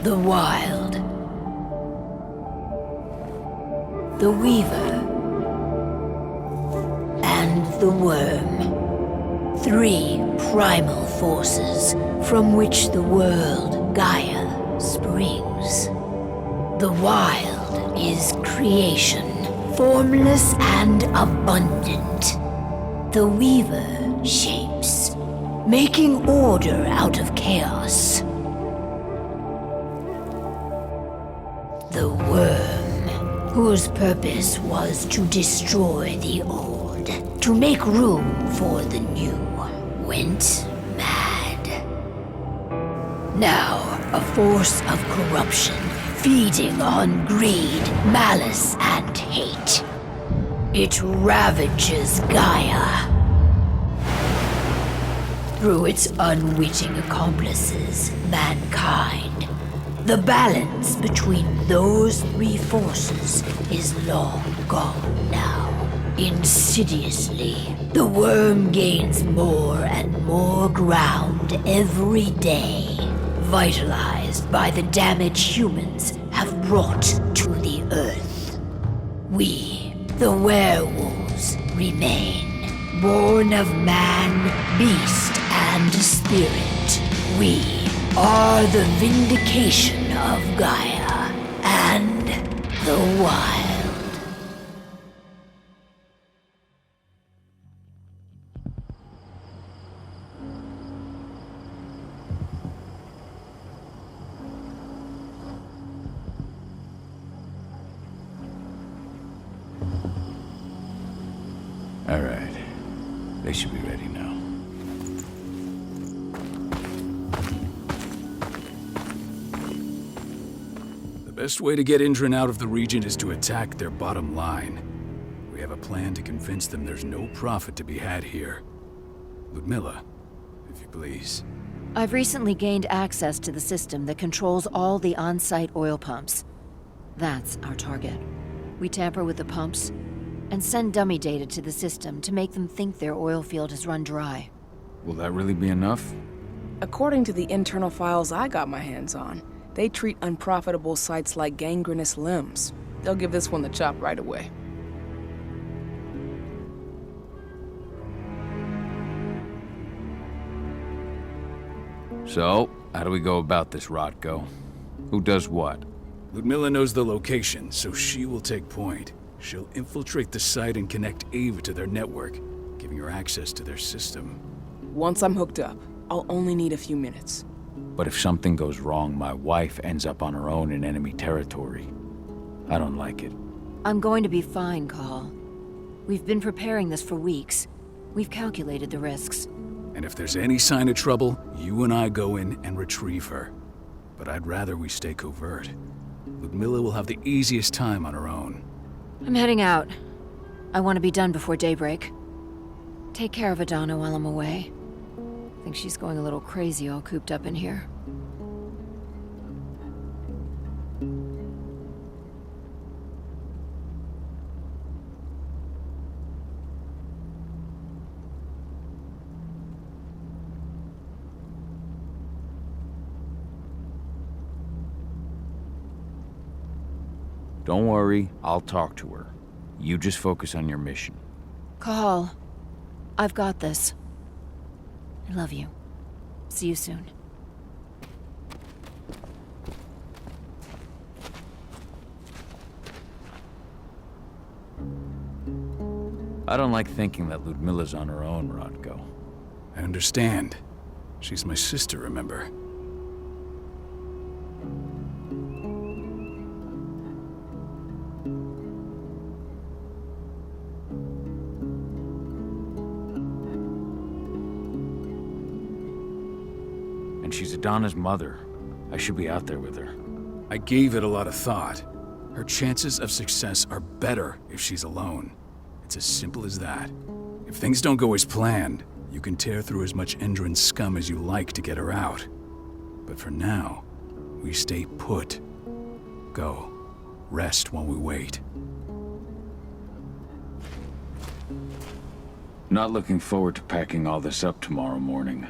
The Wild. The Weaver. And the Worm. 3 primal forces from which the world, Gaia, springs. The Wild is creation, formless and abundant. The Weaver shapes, making order out of chaos. The Worm, whose purpose was to destroy the old, to make room for the new, went mad. Now, a force of corruption, feeding on greed, malice, and hate. It ravages Gaia. Through its unwitting accomplices, mankind, the balance between those 3 forces is long gone now. Insidiously, the Worm gains more and more ground every day, vitalized by the damage humans have brought to the Earth. We, the werewolves, remain, born of man, beast, and spirit. We are the vindication of Gaia and the Wild. All right. They should be ready now. The best way to get Indran out of the region is to attack their bottom line. We have a plan to convince them there's no profit to be had here. Ludmilla, if you please. I've recently gained access to the system that controls all the on-site oil pumps. That's our target. We tamper with the pumps and send dummy data to the system to make them think their oil field has run dry. Will that really be enough? According to the internal files I got my hands on, they treat unprofitable sites like gangrenous limbs. They'll give this one the chop right away. So, how do we go about this, Rotko? Who does what? Ludmilla knows the location, so she will take point. She'll infiltrate the site and connect Ava to their network, giving her access to their system. Once I'm hooked up, I'll only need a few minutes. But if something goes wrong, my wife ends up on her own in enemy territory. I don't like it. I'm going to be fine, Call. We've been preparing this for weeks. We've calculated the risks. And if there's any sign of trouble, you and I go in and retrieve her. But I'd rather we stay covert. Ludmilla will have the easiest time on her own. I'm heading out. I want to be done before daybreak. Take care of Adana while I'm away. I think she's going a little crazy all cooped up in here. Don't worry, I'll talk to her. You just focus on your mission. Call. I've got this. I love you. See you soon. I don't like thinking that Ludmilla's on her own, Rotko. I understand. She's my sister, remember? And she's Adana's mother. I should be out there with her. I gave it a lot of thought. Her chances of success are better if she's alone. It's as simple as that. If things don't go as planned, you can tear through as much Indran scum as you like to get her out. But for now, we stay put. Go. Rest while we wait. Not looking forward to packing all this up tomorrow morning.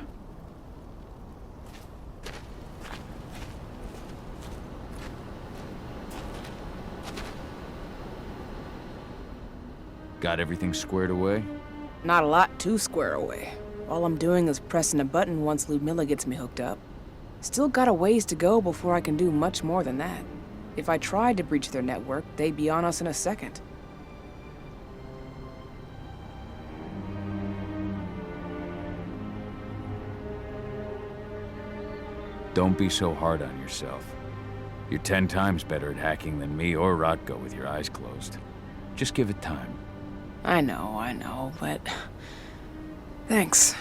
Got everything squared away? Not a lot to square away. All I'm doing is pressing a button once Ludmilla gets me hooked up. Still got a ways to go before I can do much more than that. If I tried to breach their network, they'd be on us in a second. Don't be so hard on yourself. You're 10 times better at hacking than me or Rotko with your eyes closed. Just give it time. I know, but... Thanks.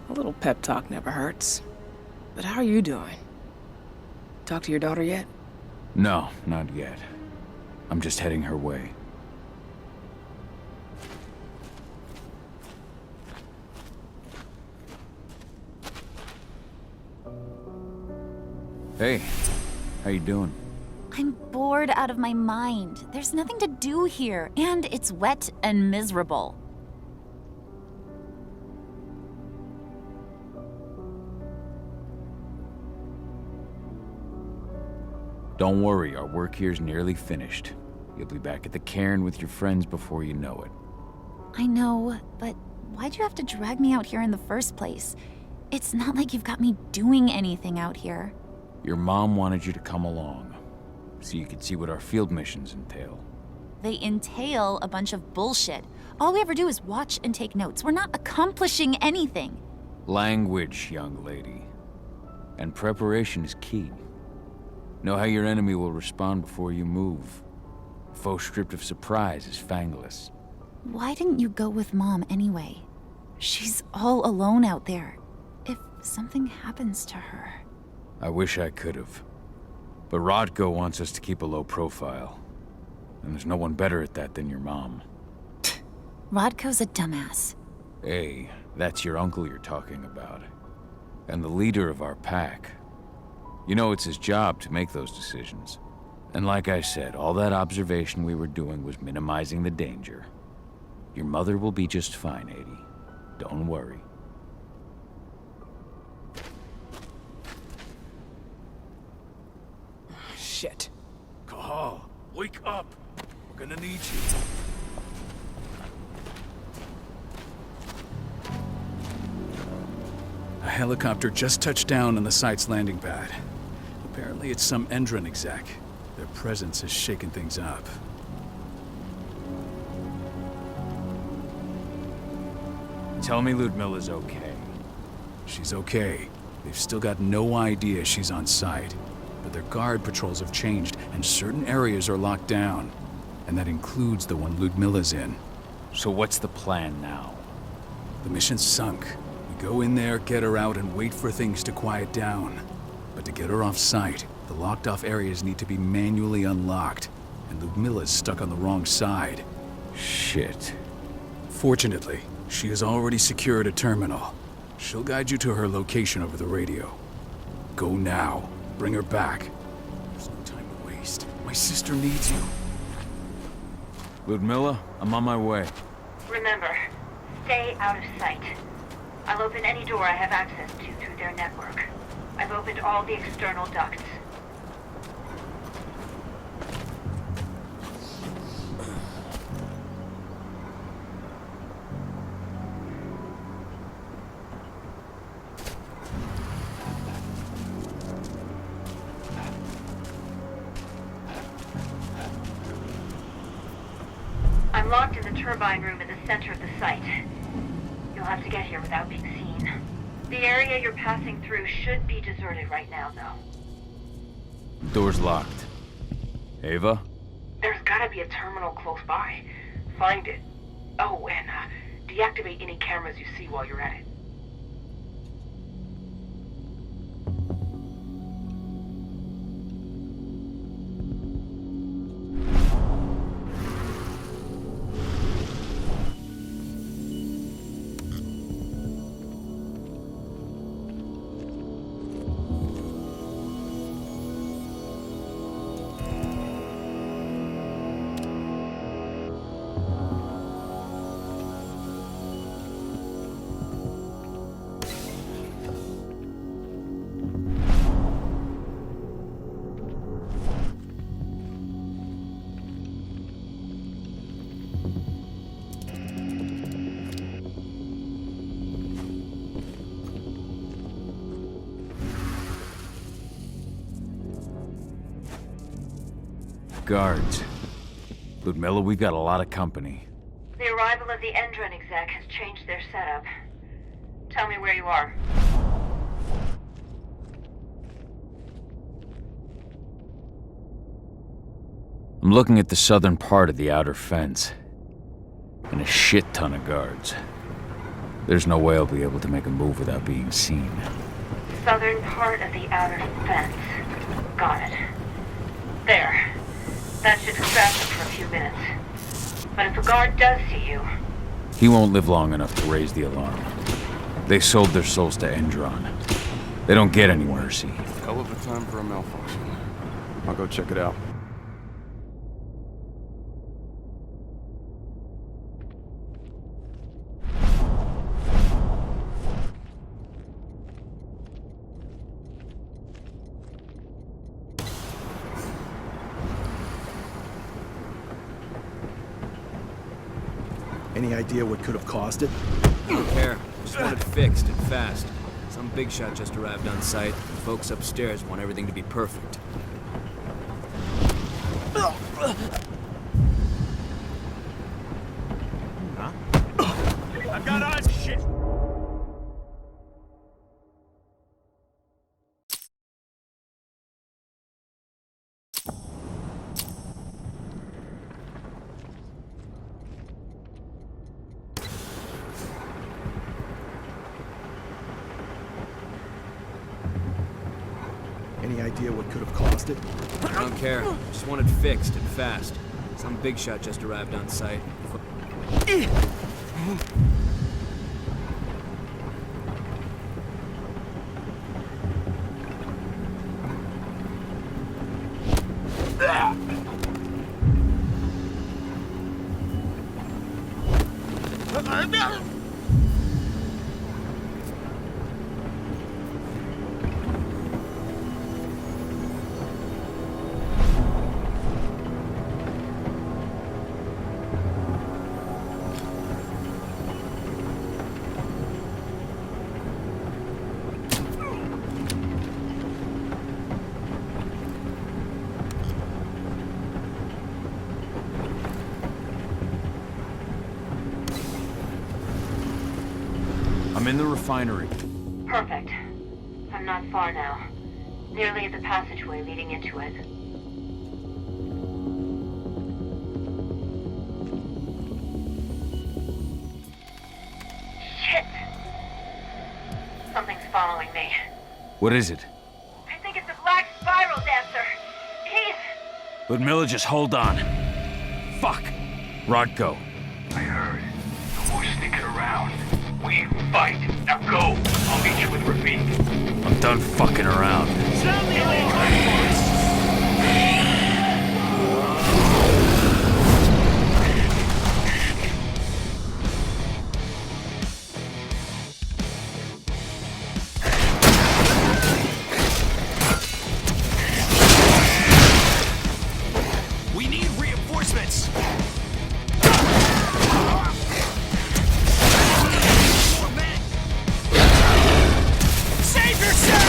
A little pep talk never hurts. But how are you doing? Talk to your daughter yet? No, not yet. I'm just heading her way. Hey, how you doing? I'm bored out of my mind. There's nothing to do here, and it's wet and miserable. Don't worry, our work here's nearly finished. You'll be back at the cairn with your friends before you know it. I know, but why'd you have to drag me out here in the first place? It's not like you've got me doing anything out here. Your mom wanted you to come along, so you could see what our field missions entail. They entail a bunch of bullshit. All we ever do is watch and take notes. We're not accomplishing anything. Language, young lady. And preparation is key. Know how your enemy will respond before you move. A faux script of surprise is fangless. Why didn't you go with Mom anyway? She's all alone out there. If something happens to her... I wish I could have. But Rodko wants us to keep a low profile. And there's no one better at that than your mom. Rodko's a dumbass. Hey, that's your uncle you're talking about. And the leader of our pack. You know it's his job to make those decisions. And like I said, all that observation we were doing was minimizing the danger. Your mother will be just fine, Adie. Don't worry. Shit. Cahal, wake up! We're gonna need you. A helicopter just touched down on the site's landing pad. Apparently it's some Endron exec. Their presence has shaken things up. Tell me Ludmilla's okay. She's okay. They've still got no idea she's on site. But their guard patrols have changed, and certain areas are locked down. And that includes the one Ludmilla's in. So what's the plan now? The mission's sunk. We go in there, get her out, and wait for things to quiet down. But to get her off site, the locked-off areas need to be manually unlocked. And Ludmilla's stuck on the wrong side. Shit. Fortunately, she has already secured a terminal. She'll guide you to her location over the radio. Go now. Bring her back. There's no time to waste. My sister needs you. Ludmilla, I'm on my way. Remember, stay out of sight. I'll open any door I have access to through their network. I've opened all the external ducts. I'm locked in the turbine room in the center of the site. You'll have to get here without being seen. The area you're passing through should be deserted right now, though. Door's locked. Ava? There's gotta be a terminal close by. Find it. Oh, and deactivate any cameras you see while you're at it. guards. Ludmilla, we've got a lot of company. The arrival of the Endron exec has changed their setup. Tell me where you are. I'm looking at the southern part of the outer fence. And a shit ton of guards. There's no way I'll be able to make a move without being seen. Southern part of the outer fence. Got it. There. That should distract them for a few minutes. But if a guard does see you... He won't live long enough to raise the alarm. They sold their souls to Endron. They don't get any mercy. Hell of a time for a malfunction. I'll go check it out. Any idea what could have caused it? Don't care. Just want it fixed and fast. Some big shot just arrived on site. Folks upstairs want everything to be perfect. I've got eyes. Shit. Any idea what could have caused it? I don't care. Just want it fixed and fast. Some big shot just arrived on site. I'm in the refinery. Perfect. I'm not far now. Nearly at the passageway leading into it. Shit! Something's following me. What is it? I think it's a black spiral dancer. He's... Ludmilla, just hold on. Fuck! Rodko. I heard. No more sneaking around. We fight. Now go. I'll meet you with Rafik. I'm done fucking around. We need reinforcements. Save yourself!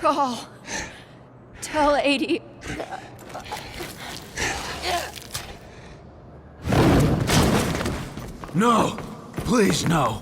Call. Tell 80. No! Please, no!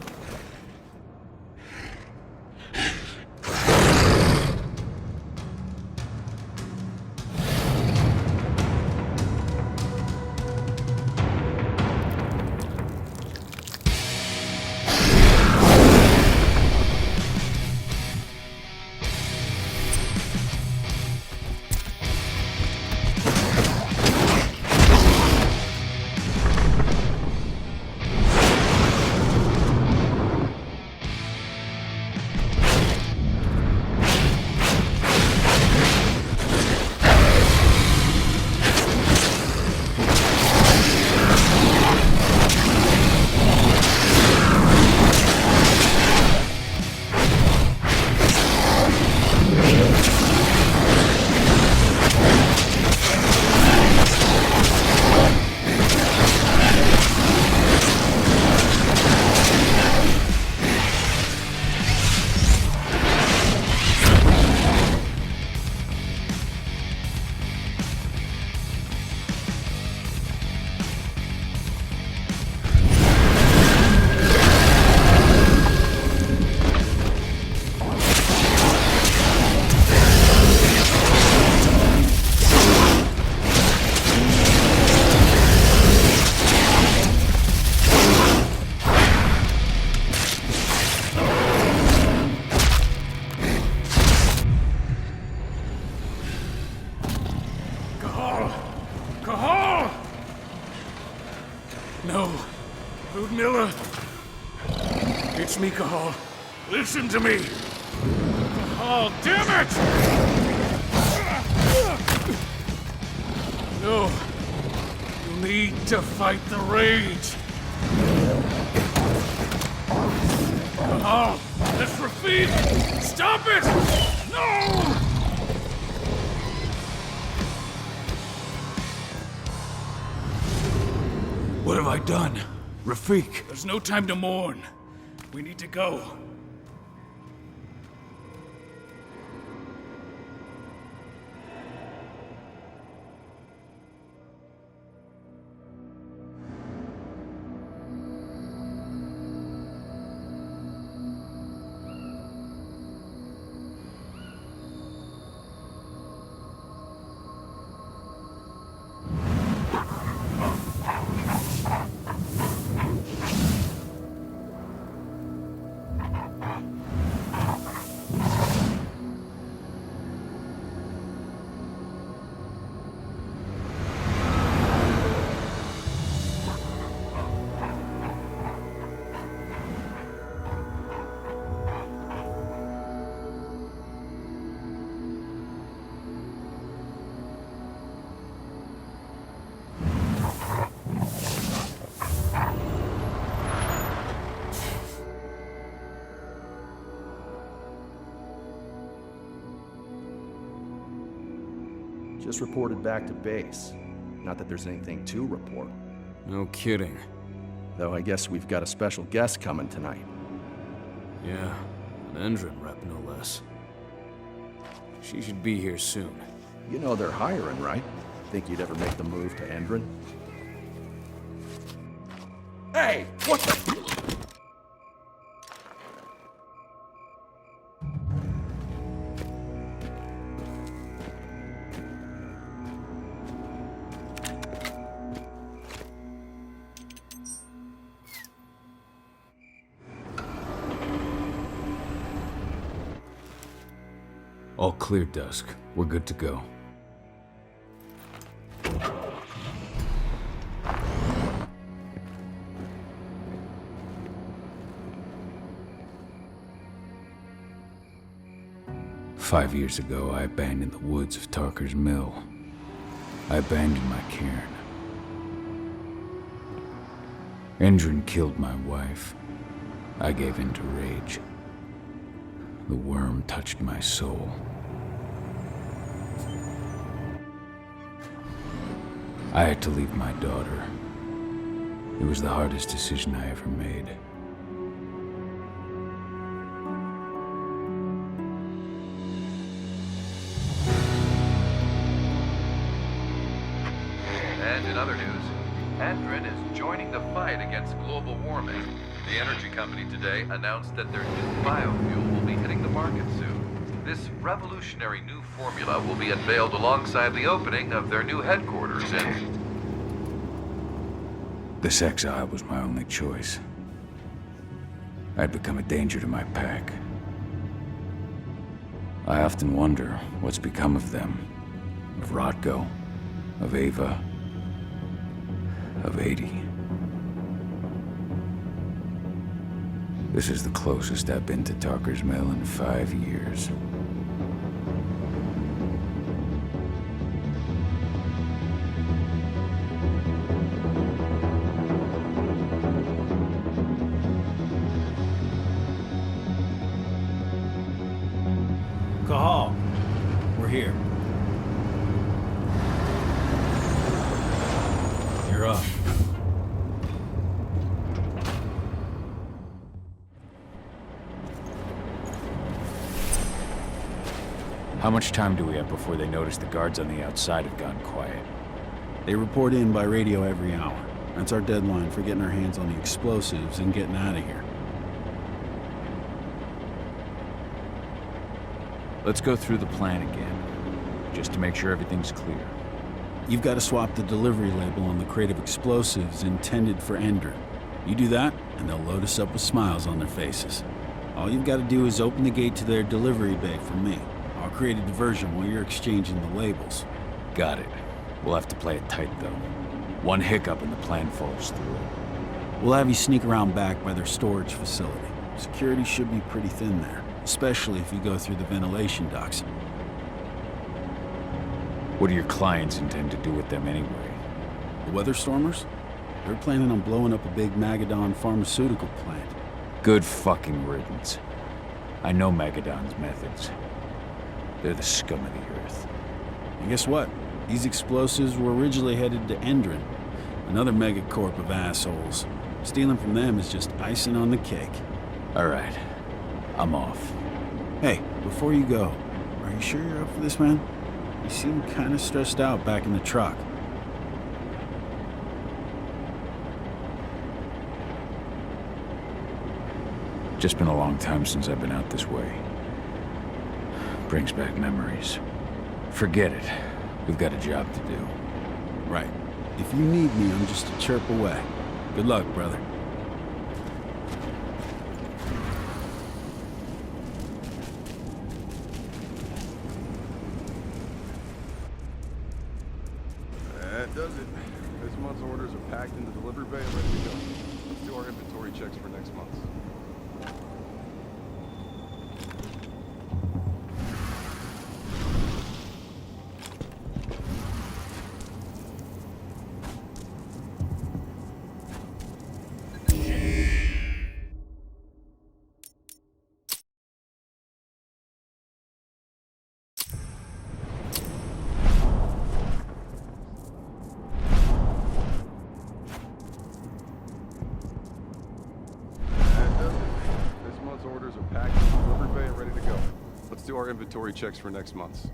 No. Ludmilla. It's me, Cahal. Listen to me. Cahal, damn it! No. You need to fight the rage. Cahal, that's Rafid! Stop it! No! What have I done? Rafik. There's no time to mourn. We need to go. Just reported back to base. Not that there's anything to report. No kidding. Though I guess we've got a special guest coming tonight. Yeah, an Endron rep, no less. She should be here soon. You know they're hiring, right? Think you'd ever make the move to Endron? Hey! What the... All clear, Dusk. We're good to go. "5 years ago, I abandoned the woods of Tarker's Mill. I abandoned my cairn. Endron killed my wife. I gave in to rage. The worm touched my soul. I had to leave my daughter. It was the hardest decision I ever made. And in other news, Andrin is joining the fight against global warming. The energy company today announced that their new biofuel will be hitting the market soon. This revolutionary new formula will be unveiled alongside the opening of their new headquarters in... This exile was my only choice. I'd become a danger to my pack. I often wonder what's become of them. Of Rodko, of Ava, of 80. This is the closest I've been to Talker's Mill in 5 years. Cahal, we're here. You're up. How much time do we have before they notice the guards on the outside have gone quiet? They report in by radio every hour. That's our deadline for getting our hands on the explosives and getting out of here. Let's go through the plan again, just to make sure everything's clear. You've got to swap the delivery label on the crate of explosives intended for Endrin. You do that, and they'll load us up with smiles on their faces. All you've got to do is open the gate to their delivery bay for me. I'll create a diversion while you're exchanging the labels. Got it. We'll have to play it tight, though. One hiccup and the plan falls through. We'll have you sneak around back by their storage facility. Security should be pretty thin there, especially if you go through the ventilation ducts. What do your clients intend to do with them anyway? The Weatherstormers? They're planning on blowing up a big Magadon pharmaceutical plant. Good fucking riddance. I know Magadon's methods. They're the scum of the earth. And guess what? These explosives were originally headed to Endrin, another megacorp of assholes. Stealing from them is just icing on the cake. All right. I'm off. Hey, before you go, are you sure you're up for this, man? You seem kind of stressed out back in the truck. Just been a long time since I've been out this way. Brings back memories. Forget it. We've got a job to do. Right. If you need me, I'm just a chirp away. Good luck, brother. That does it. This month's orders are packed in the delivery bay and ready to go. Let's do our inventory checks for next month. Orders are packed in the delivery bay and ready to go. Let's do our inventory checks for next month.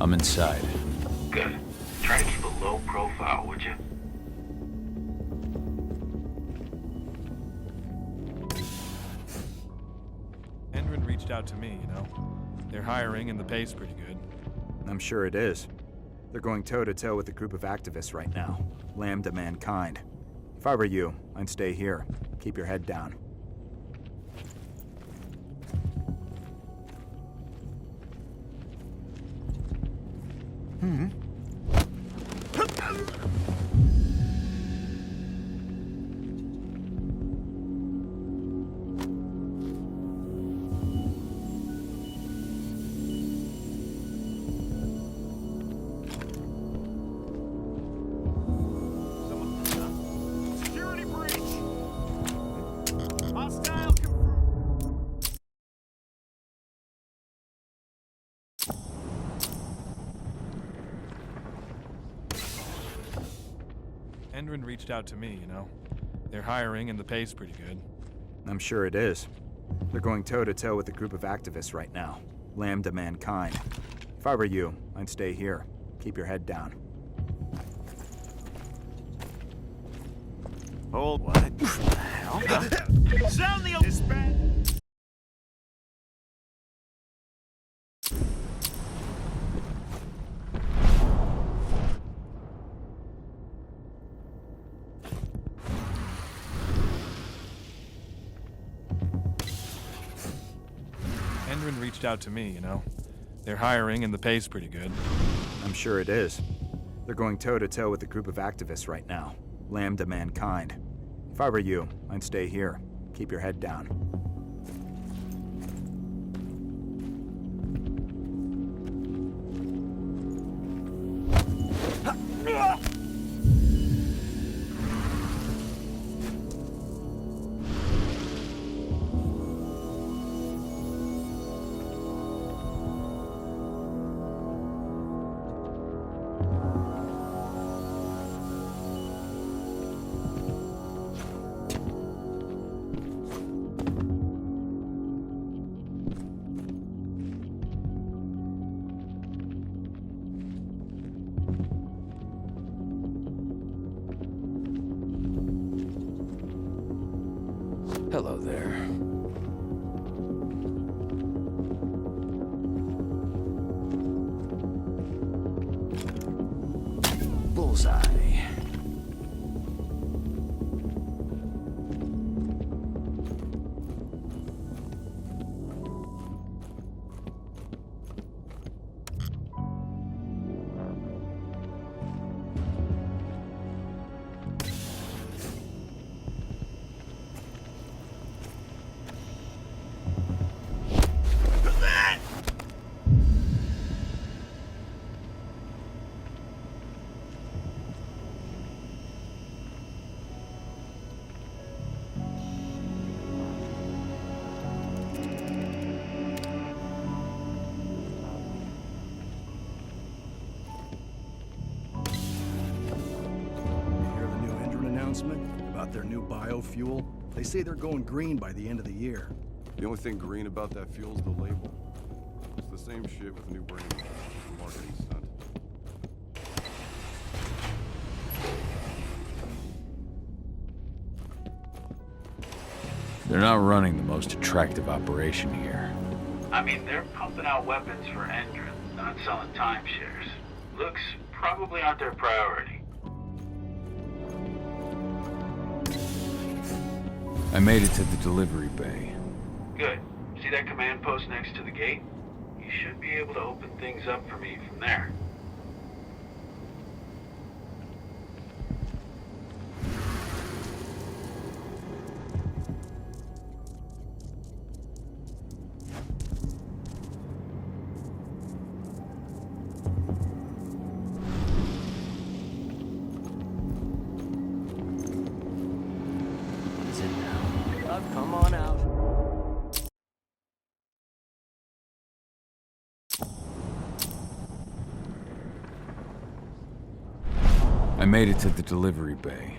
I'm inside. Good. Try to keep a low profile, would you? Endrin reached out to me, you know. They're hiring and the pay's pretty good. I'm sure it is. They're going toe-to-toe with a group of activists right now. Lambda mankind. If I were you, I'd stay here. Keep your head down. Security breach! Hostile Endrin reached out to me, you know. They're hiring and the pay's pretty good. I'm sure it is. They're going toe-to-toe with a group of activists right now. Lambda mankind. If I were you, I'd stay here. Keep your head down. Hold what? The hell? Sound the dispatch! Endrin reached out to me, you know. They're hiring and the pay's pretty good. I'm sure it is. They're going toe-to-toe with a group of activists right now. Lambda mankind. If I were you, I'd stay here. Keep your head down. Hello there. Bullseye. About their new biofuel. They say they're going green by the end of the year. The only thing green about that fuel's the label. It's the same shit with a new brand. Marketing stunt. They're not running the most attractive operation here. I mean, they're pumping out weapons for Endrin, not selling timeshares. Looks probably aren't their priority. I made it to the delivery bay. Good. See that command post next to the gate? You should be able to open things up for me from there. Come on out. I made it to the delivery bay.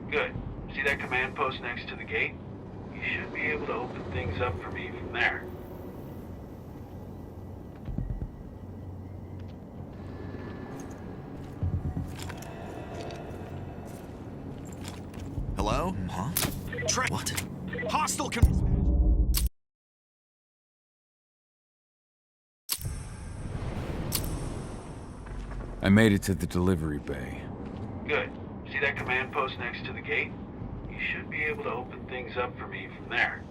Good. See that command post next to the gate? You should be able to open things up for me from there. Hello? Huh? What? Hostile I made it to the delivery bay. Good. See that command post next to the gate? You should be able to open things up for me from there.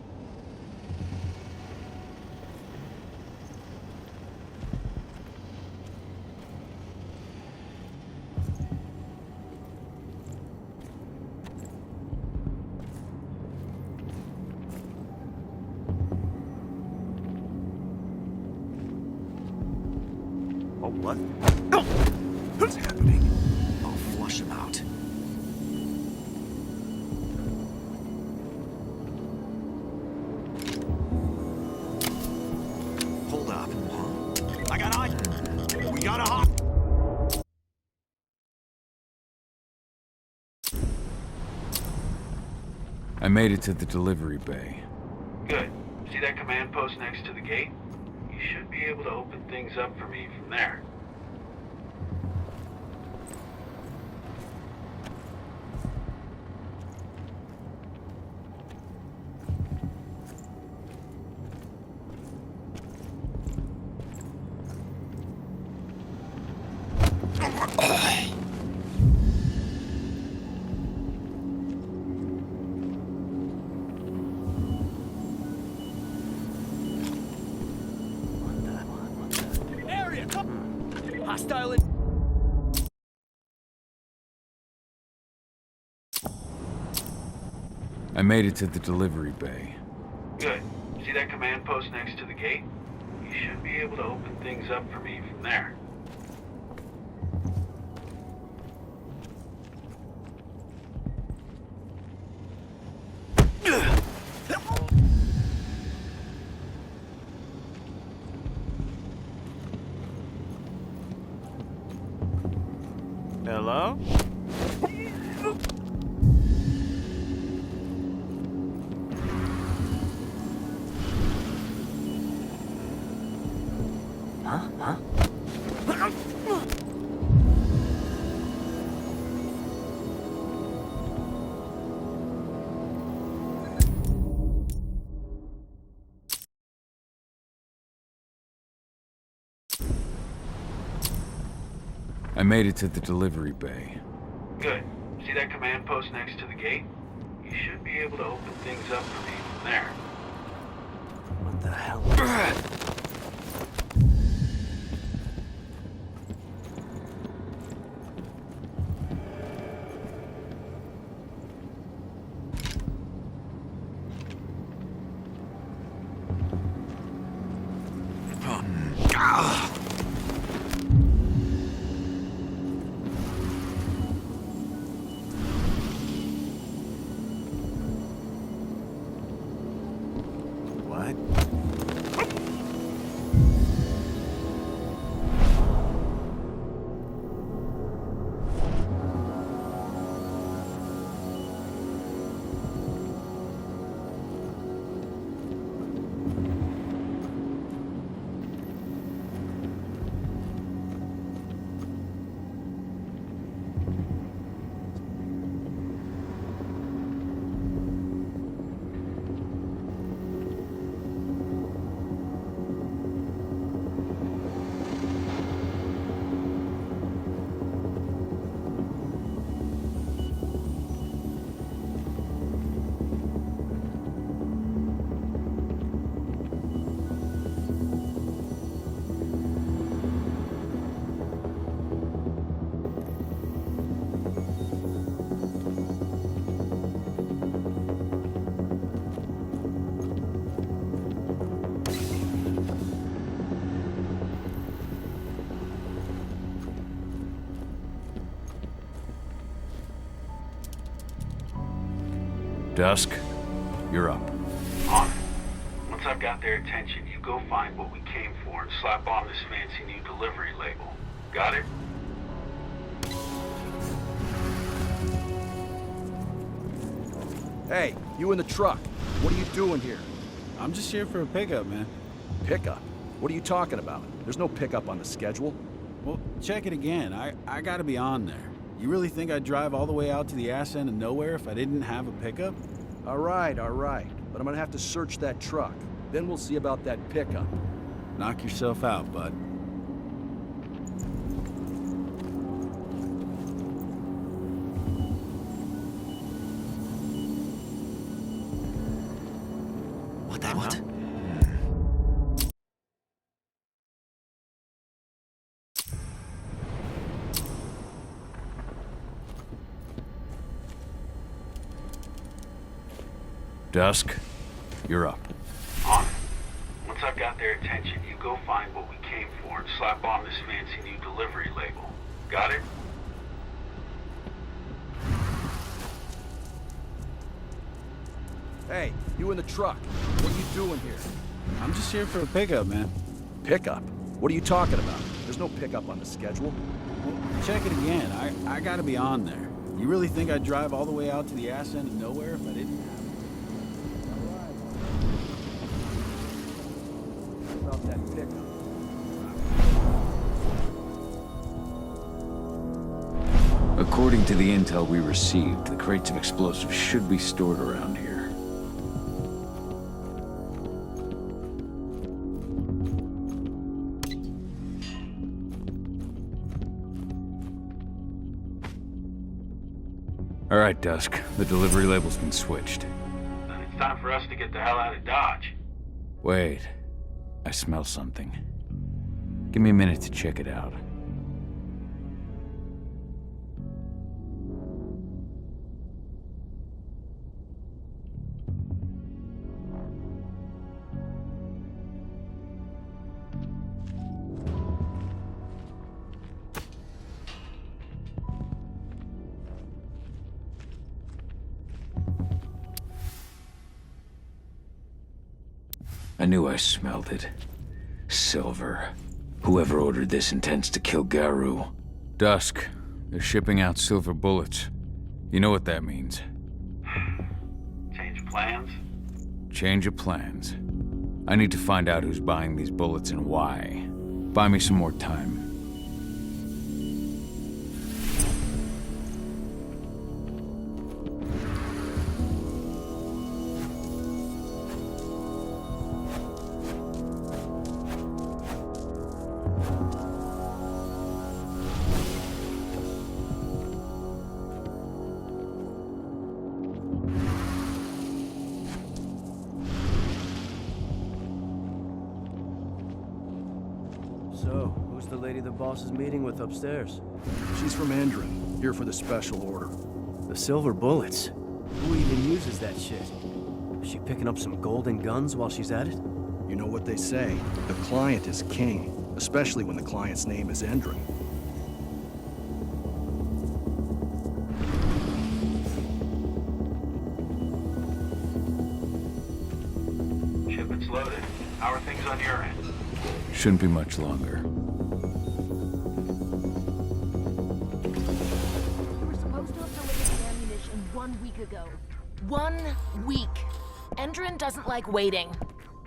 Oh, what? What's happening? I'll flush him out. Hold up. Huh? I got eyes. We got a hot. I made it to the delivery bay. Good. See that command post next to the gate? You should be able to open things up for me from there. Hostile. I made it to the delivery bay. Good. See that command post next to the gate? You should be able to open things up for me from there. Hello? Huh? I made it to the delivery bay. Good. See that command post next to the gate? You should be able to open things up for me from there. What the hell? What? Dusk, you're up. On it. Once I've got their attention, you go find what we came for and slap on this fancy new delivery label. Got it? Hey, you in the truck. What are you doing here? I'm just here for a pickup, man. Pickup? What are you talking about? There's no pickup on the schedule. Well, check it again. I gotta be on there. You really think I'd drive all the way out to the ass end of nowhere if I didn't have a pickup? All right. But I'm gonna have to search that truck. Then we'll see about that pickup. Knock yourself out, bud. Dusk, you're up. On it. Once I've got their attention, you go find what we came for and slap on this fancy new delivery label. Got it? Hey, you in the truck. What are you doing here? I'm just here for a pickup, man. Pickup? What are you talking about? There's no pickup on the schedule. Well, check it again. I gotta be on there. You really think I'd drive all the way out to the ass end of nowhere if I didn't have it? About that pickup. According to the intel we received, the crates of explosives should be stored around here. All right, Dusk. The delivery label's been switched. Then it's time for us to get the hell out of Dodge. Wait. I smell something. Give me a minute to check it out. I knew I smelled it. Silver. Whoever ordered this intends to kill Garu. Dusk. They're shipping out silver bullets. You know what that means. Change of plans? Change of plans. I need to find out who's buying these bullets and why. Buy me some more time. So, who's the lady the boss is meeting with upstairs? She's from Endron, here for the special order. The silver bullets? Who even uses that shit? Is she picking up some golden guns while she's at it? You know what they say, the client is king, especially when the client's name is Endron. Shipment's loaded. How are things on your end? Shouldn't be much longer. We were supposed to have delivered the ammunition 1 week ago. 1 week. Endron doesn't like waiting.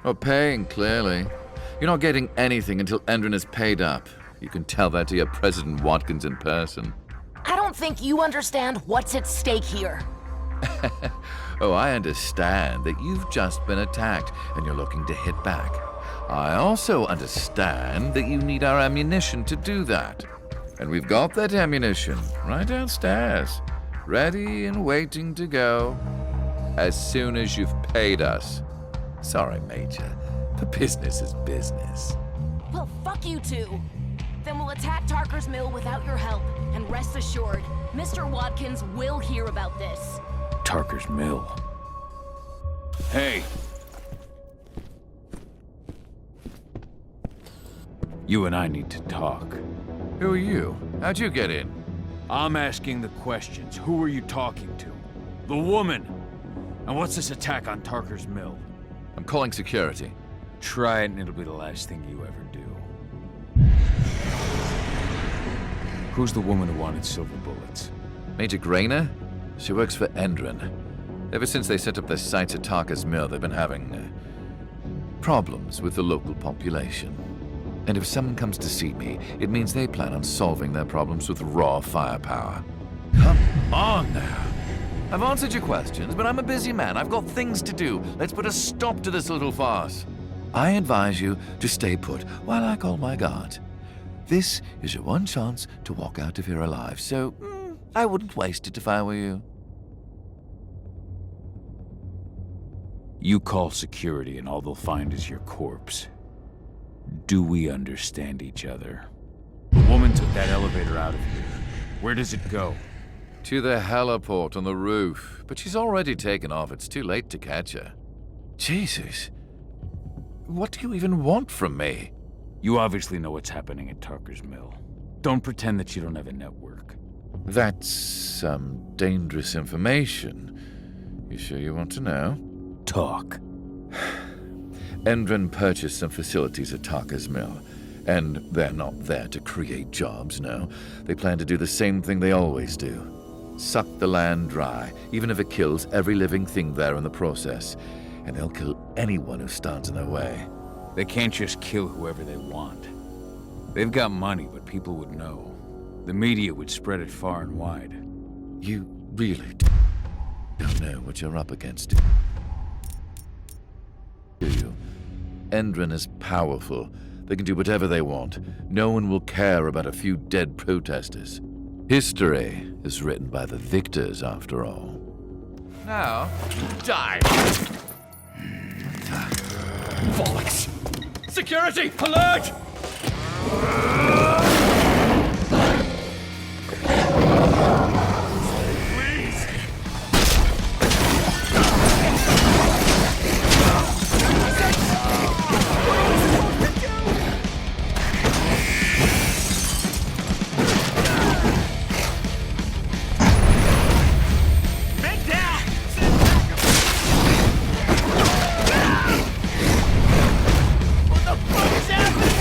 Oh, paying, clearly. You're not getting anything until Endron is paid up. You can tell that to your President Watkins in person. I don't think you understand what's at stake here. Oh, I understand that you've just been attacked and you're looking to hit back. I also understand that you need our ammunition to do that. And we've got that ammunition right downstairs, ready and waiting to go as soon as you've paid us. Sorry, Major, but business is business. Well, fuck you two. Then we'll attack Tarker's Mill without your help. And rest assured, Mr. Watkins will hear about this. Tarker's Mill. Hey! You and I need to talk. Who are you? How'd you get in? I'm asking the questions. Who are you talking to? The woman! And what's this attack on Tarker's Mill? I'm calling security. Try it and it'll be the last thing you ever do. Who's the woman who wanted silver bullets? Major Grainer? She works for Endron. Ever since they set up their sights at Tarker's Mill, they've been having problems with the local population. And if someone comes to see me, it means they plan on solving their problems with raw firepower. Come on now. I've answered your questions, but I'm a busy man. I've got things to do. Let's put a stop to this little farce. I advise you to stay put while I call my guard. This is your one chance to walk out of here alive, so I wouldn't waste it if I were you. You call security and all they'll find is your corpse. Do we understand each other? The woman took that elevator out of here. Where does it go? To the heliport on the roof. But she's already taken off. It's too late to catch her. Jesus. What do you even want from me? You obviously know what's happening at Tarker's Mill. Don't pretend that you don't have a network. That's some dangerous information. You sure you want to know? Talk. Endron purchased some facilities at Tarker's Mill. And they're not there to create jobs, no. They plan to do the same thing they always do. Suck the land dry, even if it kills every living thing there in the process. And they'll kill anyone who stands in their way. They can't just kill whoever they want. They've got money, but people would know. The media would spread it far and wide. You really don't know what you're up against, do you? Endron is powerful. They can do whatever they want. No one will care about a few dead protesters. History is written by the victors, after all. Now, die! Bollocks! Security! Alert! Please! Big down! What the fuck is happening?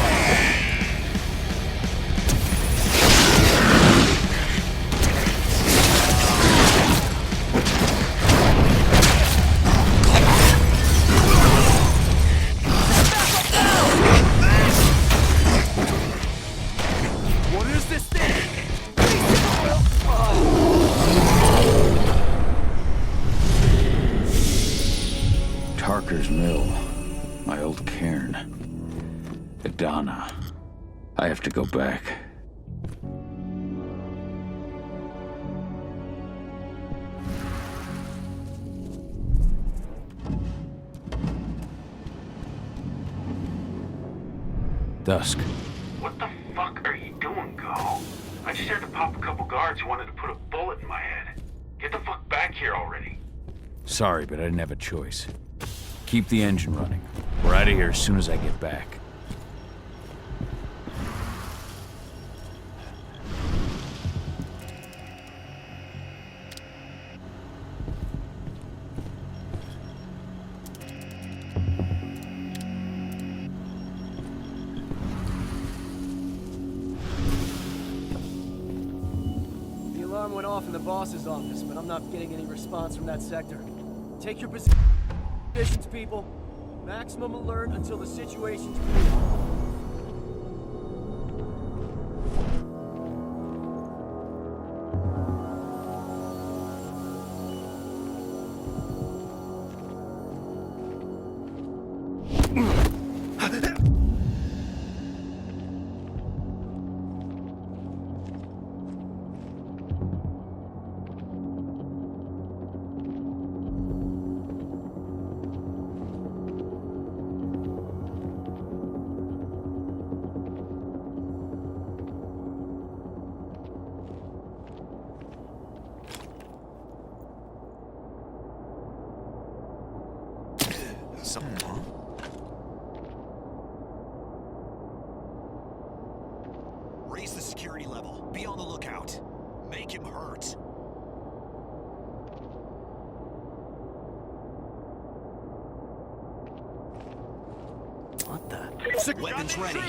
What is this thing? Tarker's Mill. My old cairn. Adana. I have to go back. Dusk. What the fuck are you doing, Go? I just had to pop a couple guards who wanted to put a bullet in my head. Get the fuck back here already. Sorry, but I didn't have a choice. Keep the engine running. We're out of here as soon as I get back. The alarm went off in the boss's office, but I'm not getting any response from that sector. Take your positions, people. Maximum alert until the situation's clear. Something wrong? Raise the security level. Be on the lookout. Make him hurt. What the? Weapons ready.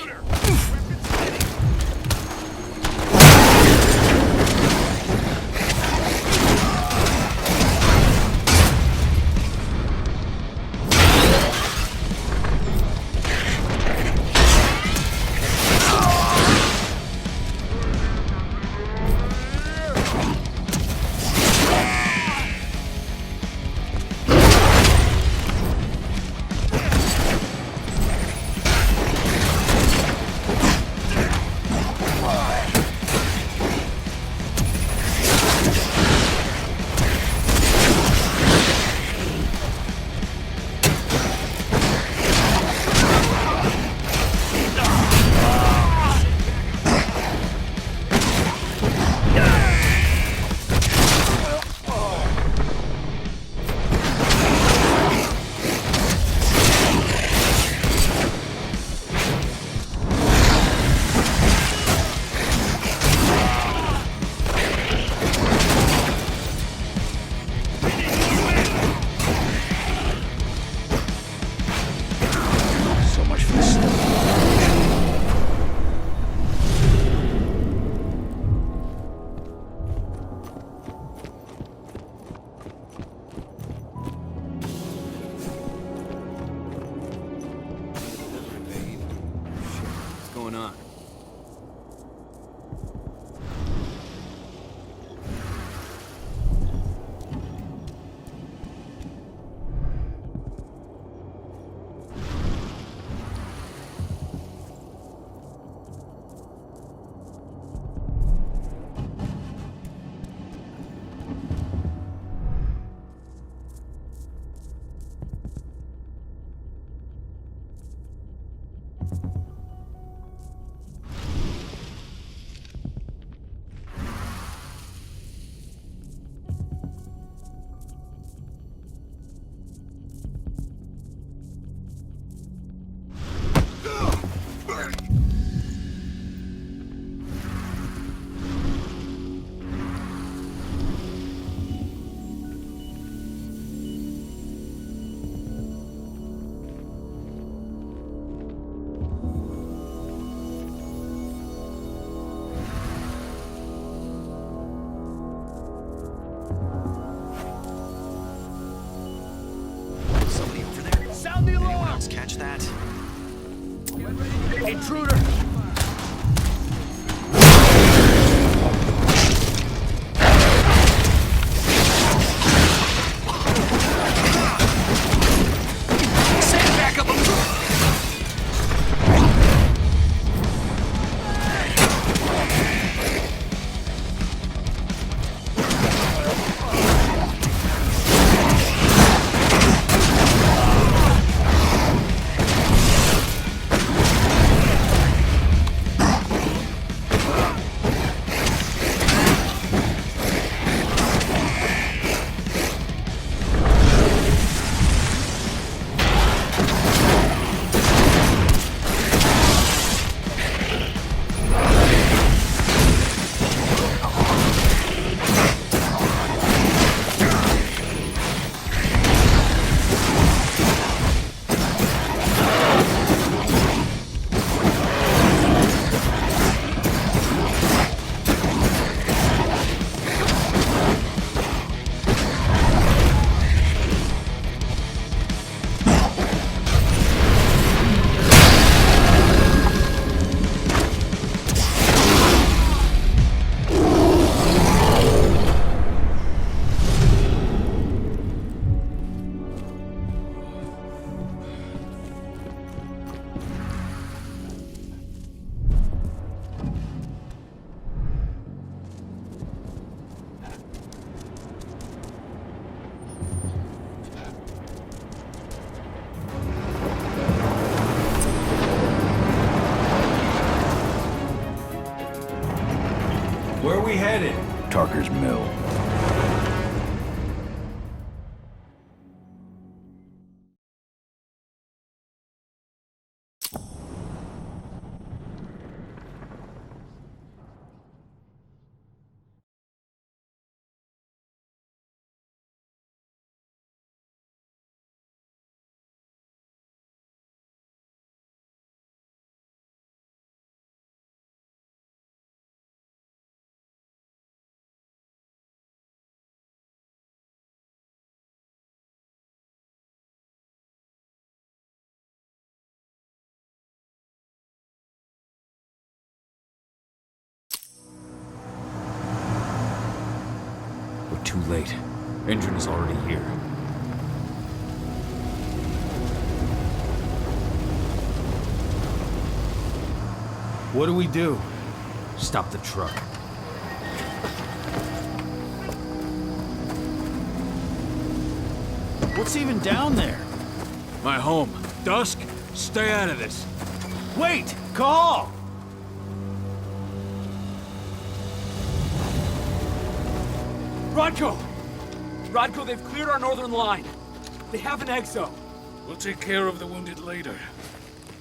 Watch that. Intruder! Where are we headed? Tarker's Mill. We're too late. Engine is already here. What do we do? Stop the truck. What's even down there? My home. Dusk, stay out of this. Wait! Call! Rodko! Rodko, they've cleared our northern line. They have an exo. We'll take care of the wounded later.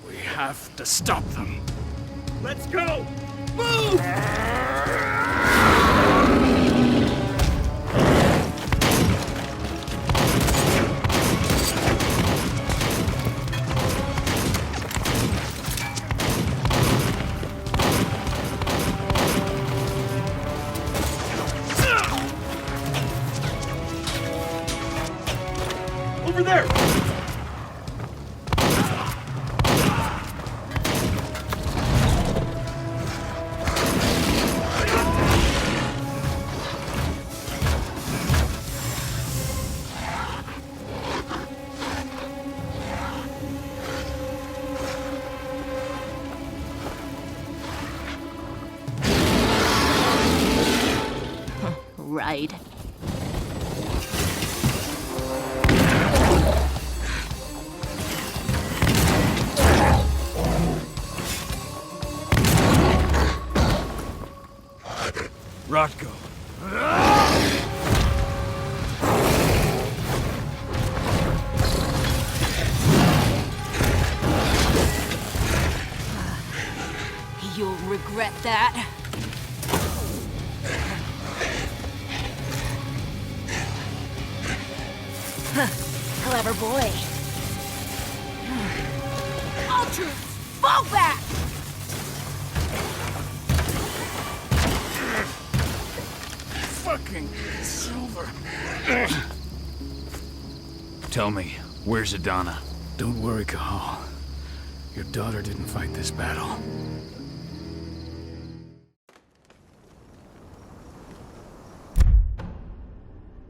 We have to stop them. Let's go! Move! Over there! Right. Rodko. You'll regret that. Clever boy. All troops, fall back! Fucking Silver. Tell me, where's Adana? Don't worry, Cahal. Your daughter didn't fight this battle.